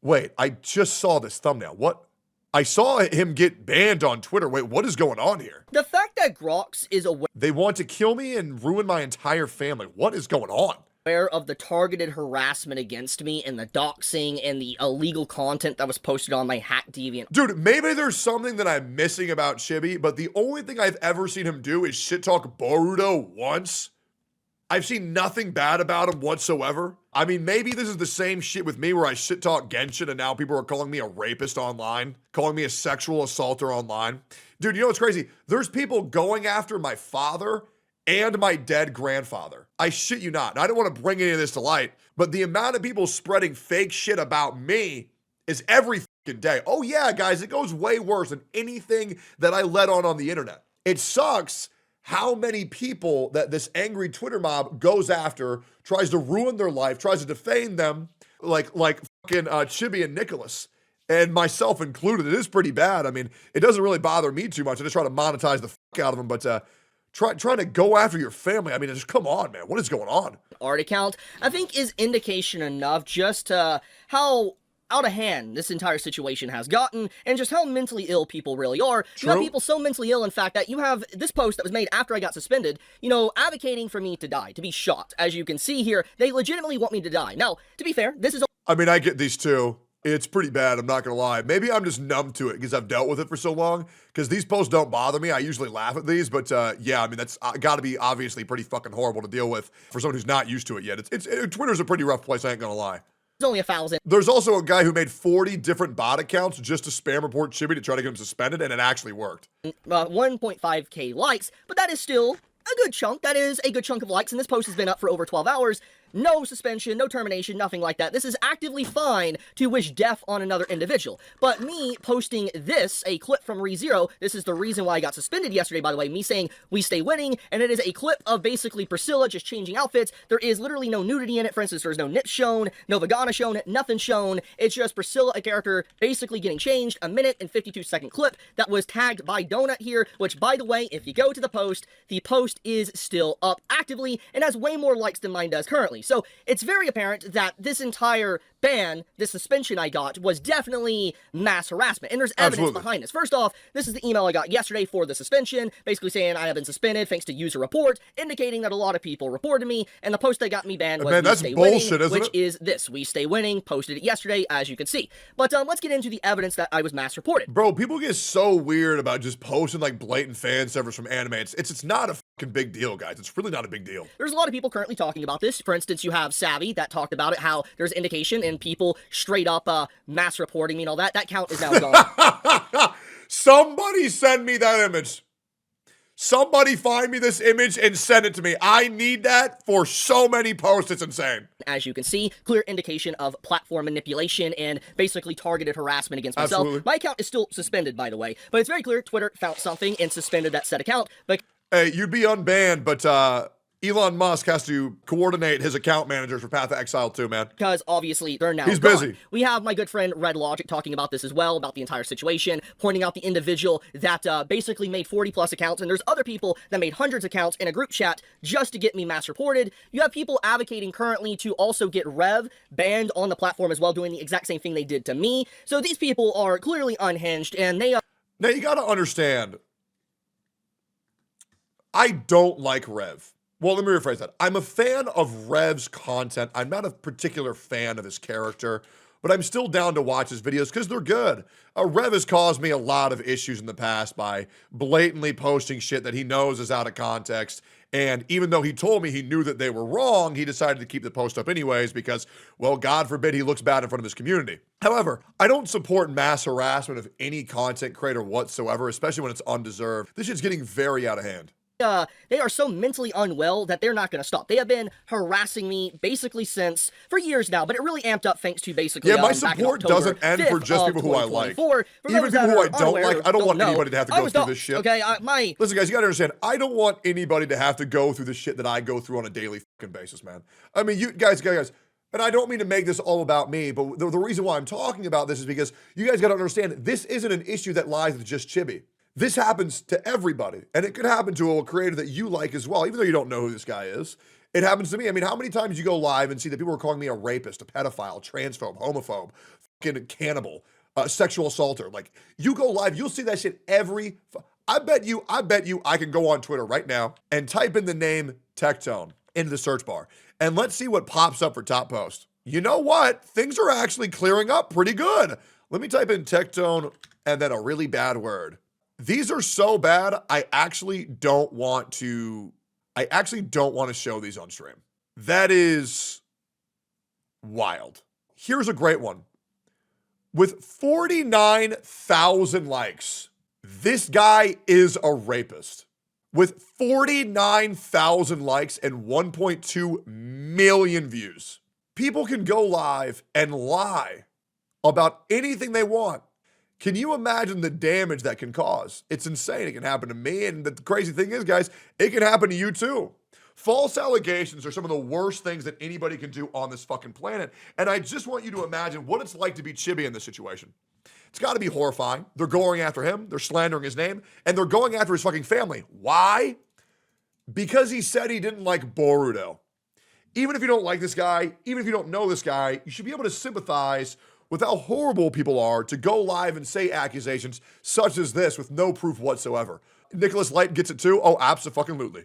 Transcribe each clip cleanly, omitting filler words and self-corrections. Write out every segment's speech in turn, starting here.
Wait, I just saw this thumbnail. What? I saw him get banned on Twitter. Wait, what is going on here? The fact that Grox is aware They want to kill me and ruin my entire family. What is going on? of the targeted harassment against me and the doxing and the illegal content that was posted on my hack deviant. Dude, maybe there's something that I'm missing about Chibi, but the only thing I've ever seen him do is shit talk Boruto once. I've seen nothing bad about him whatsoever. I mean, maybe this is the same shit with me where I shit talk Genshin and now people are calling me a rapist online, calling me a sexual assaulter online. Dude, you know what's crazy? There's people going after my father and my dead grandfather. I shit you not. And I don't want to bring any of this to light, but the amount of people spreading fake shit about me is every fucking day. Oh yeah, guys, it goes way worse than anything that I let on the internet. It sucks how many people that this angry Twitter mob goes after, tries to ruin their life, tries to defame them, like fucking Chibi and Nicholas, and myself included. It is pretty bad. I mean, it doesn't really bother me too much. I just try to monetize the fuck out of them, but trying to go after your family, I mean, just come on, man. What is going on? Art account, I think, is indication enough just how out of hand this entire situation has gotten, and just how mentally ill people really are. True. You have people so mentally ill, in fact, that you have this post that was made after I got suspended, you know, advocating for me to die, to be shot. As you can see here, they legitimately want me to die. Now, to be fair, this is... I mean, I get these too. It's pretty bad, I'm not gonna lie. Maybe I'm just numb to it because I've dealt with it for so long, because these posts don't bother me. I usually laugh at these, but yeah, I mean, that's gotta be obviously pretty fucking horrible to deal with for someone who's not used to it yet. Twitter's a pretty rough place, I ain't gonna lie. only 1,000. There's also a guy who made 40 different bot accounts just to spam report Chibi to try to get him suspended, and it actually worked. 1.5k likes, but that is still a good chunk. That is a good chunk of likes, and this post has been up for over 12 hours. No suspension, no termination, nothing like that. This is actively fine to wish death on another individual. But me posting this, a clip from ReZero, this is the reason why I got suspended yesterday, by the way, me saying, "We stay winning," and it is a clip of basically Priscilla just changing outfits. There is literally no nudity in it. For instance, there's no nips shown, no vagina shown, nothing shown. It's just Priscilla, a character, basically getting changed. A minute and 52-second clip that was tagged by Donut here, which, by the way, if you go to the post is still up actively and has way more likes than mine does currently. So it's very apparent that this entire ban, this suspension I got, was definitely mass harassment. And there's evidence behind this. First off, this is the email I got yesterday for the suspension, basically saying I have been suspended thanks to user report, indicating that a lot of people reported me, and the post that got me banned was that's bullshit, isn't it? Which is this. We stay winning, posted it yesterday, as you can see. But let's get into the evidence that I was mass reported. Bro, people get so weird about just posting like blatant fan service from anime. It's not a fucking big deal, guys. It's really not a big deal. There's a lot of people currently talking about this. For instance, you have Savvy that talked about it, how there's indication and people straight up mass reporting me and all that. That count is now gone. Somebody send me that image. Somebody find me this image and send it to me. I need that for so many posts. It's insane. As you can see, clear indication of platform manipulation and basically targeted harassment against myself. Absolutely. My account is still suspended, by the way, but it's very clear Twitter found something and suspended that said account. But hey, you'd be unbanned, but Elon Musk has to coordinate his account managers for Path of Exile too, man. Because obviously they're now He's gone. busy. We have my good friend Red Logic talking about this as well, about the entire situation, pointing out the individual that basically made 40 plus accounts, and there's other people that made hundreds of accounts in a group chat just to get me mass reported. You have people advocating currently to also get Rev banned on the platform as well, doing the exact same thing they did to me. So these people are clearly unhinged, and they Now you gotta understand, I don't like Rev. Well, let me rephrase that. I'm a fan of Rev's content. I'm not a particular fan of his character, but I'm still down to watch his videos because they're good. Rev has caused me a lot of issues in the past by blatantly posting shit that he knows is out of context. And even though he told me he knew that they were wrong, he decided to keep the post up anyways because, well, God forbid he looks bad in front of his community. However, I don't support mass harassment of any content creator whatsoever, especially when it's undeserved. This shit's getting very out of hand. They are so mentally unwell that they're not going to stop. They have been harassing me basically for years now, but it really amped up thanks to basically my support doesn't end for just people who I like. Even people who I don't like, I don't want anybody to have to go through this shit. Okay, Listen, guys, you gotta understand, I don't want anybody to have to go through the shit that I go through on a daily fucking basis, man. I mean, you guys, and I don't mean to make this all about me, but the reason why I'm talking about this is because you guys gotta understand, this isn't an issue that lies with just Chibi. This happens to everybody, and it could happen to a creator that you like as well, even though you don't know who this guy is. It happens to me. I mean, how many times you go live and see that people are calling me a rapist, a pedophile, transphobe, homophobe, cannibal, sexual assaulter. Like, you go live, you'll see that shit I bet you I can go on Twitter right now and type in the name Tectone into the search bar. And let's see what pops up for top post. You know what? Things are actually clearing up pretty good. Let me type in Tectone and then a really bad word. These are so bad, I actually don't want to show these on stream. That is wild. Here's a great one. With 49,000 likes, this guy is a rapist. With 49,000 likes and 1.2 million views, people can go live and lie about anything they want. Can you imagine the damage that can cause? It's insane. It can happen to me. And the crazy thing is, guys, it can happen to you too. False allegations are some of the worst things that anybody can do on this fucking planet. And I just want you to imagine what it's like to be Chibi in this situation. It's got to be horrifying. They're going after him. They're slandering his name. And they're going after his fucking family. Why? Because he said he didn't like Boruto. Even if you don't like this guy, even if you don't know this guy, you should be able to sympathize with how horrible people are to go live and say accusations such as this with no proof whatsoever. Nicholas Light gets it too? Oh, abso-fucking-lutely.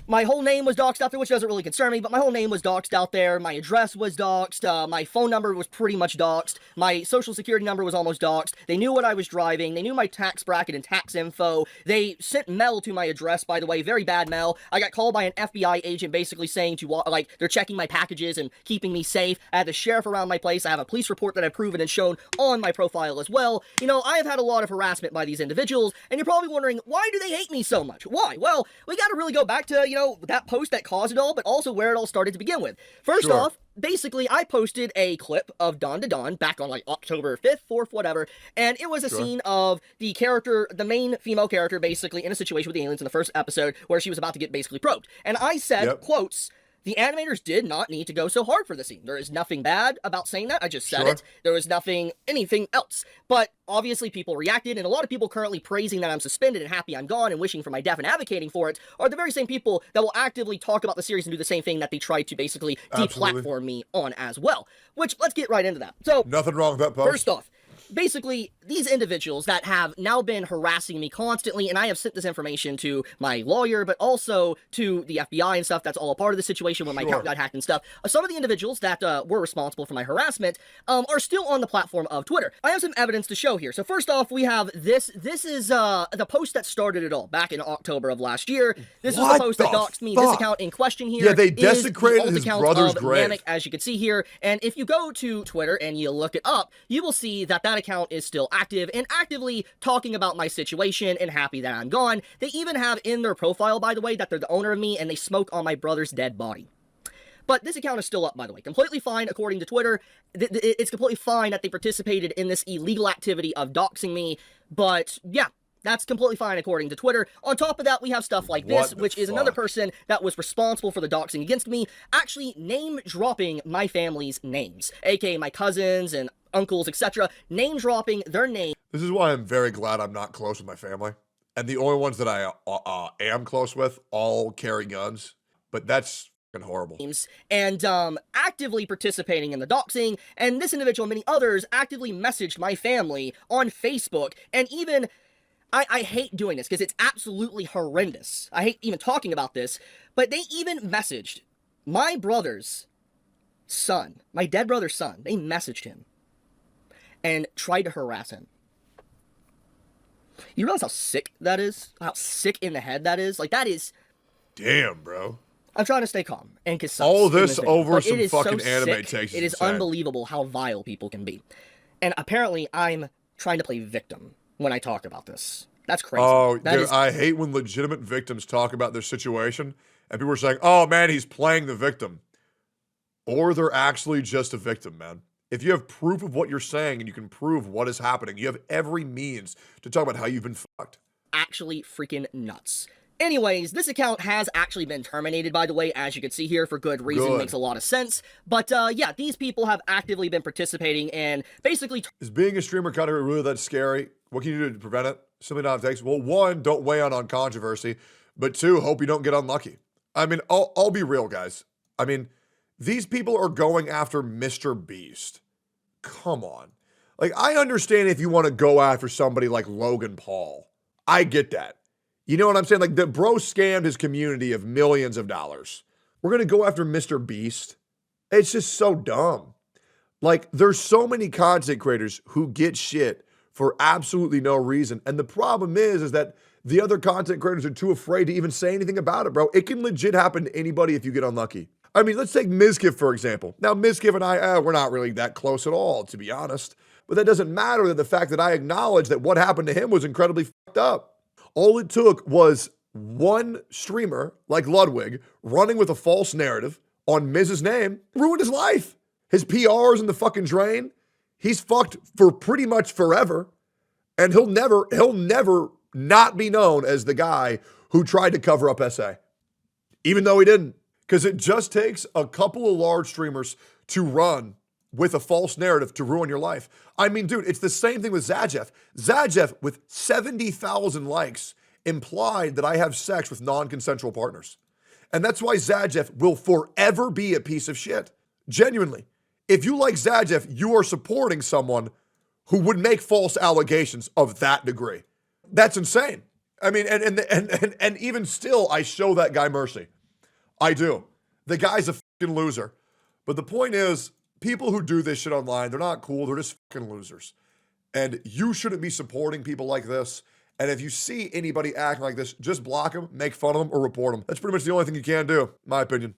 My whole name was doxed out there, which doesn't really concern me, but my whole name was doxed out there. My address was doxed. My phone number was pretty much doxed. My social security number was almost doxed. They knew what I was driving. They knew my tax bracket and tax info. They sent mail to my address, by the way, very bad mail. I got called by an FBI agent basically saying like, they're checking my packages and keeping me safe. I had the sheriff around my place. I have a police report that I've proven and shown on my profile as well. You know, I have had a lot of harassment by these individuals, and you're probably wondering, why do they hate me so much? Why? Well, we gotta really go back to, you know, that post that caused it all, but also where it all started to begin with. First off, basically, I posted a clip of Dawn to Dawn back on like October 5th, 4th, whatever, and it was a scene of the character, the main female character, basically in a situation with the aliens in the first episode where she was about to get basically probed. And I said, quotes, the animators did not need to go so hard for the scene. There is nothing bad about saying that. I just said it. There was anything else. But obviously people reacted, and a lot of people currently praising that I'm suspended and happy I'm gone and wishing for my death and advocating for it are the very same people that will actively talk about the series and do the same thing that they tried to basically deplatform me on as well. Which, let's get right into that. So, nothing wrong with that post. First off, basically, these individuals that have now been harassing me constantly, and I have sent this information to my lawyer, but also to the FBI and stuff, that's all a part of the situation when my account got hacked and stuff. Some of the individuals that were responsible for my harassment are still on the platform of Twitter. I have some evidence to show here. So first off, we have this. This is the post that started it all back in October of last year. This was the post that doxed me. This account in question here. Yeah, they desecrated his brother's grave. Manic, as you can see here. And if you go to Twitter and you look it up, you will see that that account is still active and actively talking about my situation and happy that I'm gone. They even have in their profile, by the way, that they're the owner of me and they smoke on my brother's dead body. But this account is still up, by the way. Completely fine, according to Twitter. It's completely fine that they participated in this illegal activity of doxing me. But, yeah, that's completely fine, according to Twitter. On top of that, we have stuff like this, which is another person that was responsible for the doxing against me, actually name-dropping my family's names, aka my cousins and uncles, etc., name-dropping their name. This is why I'm very glad I'm not close with my family. And the only ones that I am close with all carry guns. But that's horrible. And actively participating in the doxing, and this individual and many others actively messaged my family on Facebook, and even I hate doing this because it's absolutely horrendous. I hate even talking about this, but they even messaged my brother's son, my dead brother's son. They messaged him and tried to harass him. You realize how sick that is? How sick in the head that is? Like, that is... Damn, bro. I'm trying to stay calm and concise. All this over some fucking anime takes. It is unbelievable how vile people can be. And apparently I'm trying to play victim when I talk about this. That's crazy. Oh, dude, I hate when legitimate victims talk about their situation and people are saying, oh man, he's playing the victim. Or they're actually just a victim, man. If you have proof of what you're saying and you can prove what is happening, you have every means to talk about how you've been fucked. Actually freaking nuts. Anyways, this account has actually been terminated, by the way, as you can see here, for good reason. Makes a lot of sense. But, yeah, these people have actively been participating and basically... Is being a streamer kind of really that scary? What can you do to prevent it? Simply not takes. Well, one, don't weigh on controversy. But two, hope you don't get unlucky. I mean, I'll be real, guys. I mean, these people are going after Mr. Beast. come on. Like, I understand if you want to go after somebody like Logan Paul. I get that. You know what I'm saying? Like, the bro scammed his community of millions of dollars. We're going to go after Mr. Beast. It's just so dumb. Like, there's so many content creators who get shit for absolutely no reason. And the problem is that the other content creators are too afraid to even say anything about it, bro. It can legit happen to anybody if you get unlucky. I mean, let's take Mizkif, for example. Now, Mizkif and I, we're not really that close at all, to be honest. But that doesn't matter than the fact that I acknowledge that what happened to him was incredibly fucked up. All it took was one streamer like Ludwig running with a false narrative on Miz's name, ruined his life. His PR's in the fucking drain. He's fucked for pretty much forever. And he'll never not be known as the guy who tried to cover up SA. Even though he didn't. Because it just takes a couple of large streamers to run with a false narrative to ruin your life. I mean, dude, it's the same thing with Zajeff. Zajeff, with 70,000 likes, implied that I have sex with non-consensual partners. And that's why Zajeff will forever be a piece of shit. Genuinely. If you like Zajeff, you are supporting someone who would make false allegations of that degree. That's insane. I mean, and even still, I show that guy mercy. I do. The guy's a fucking loser. But the point is, people who do this shit online, they're not cool. They're just fucking losers. And you shouldn't be supporting people like this. And if you see anybody acting like this, just block them, make fun of them, or report them. That's pretty much the only thing you can do, in my opinion.